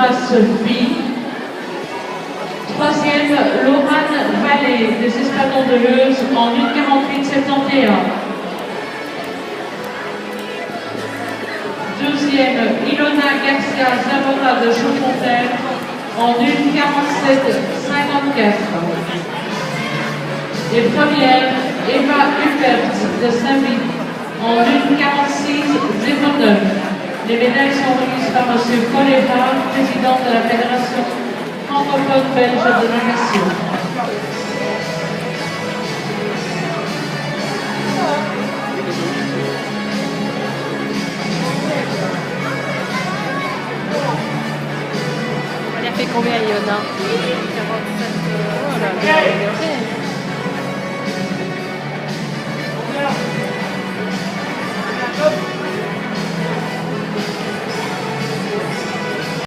Sophie. Troisième, Laurane Vallée, des Espadons de Leuze, en 1,48,71. Deuxième, Ilona Garcia Zamora de Chaudfontaine, en 1,47,54. Et première, Eva Huppert de Saint-Vit, en 1,46,09. Les médailles sont remises par M. Paul Erard, président de la Fédération francophone belge de natation. Elle a fait combien, Ilona? 47. Oh là là,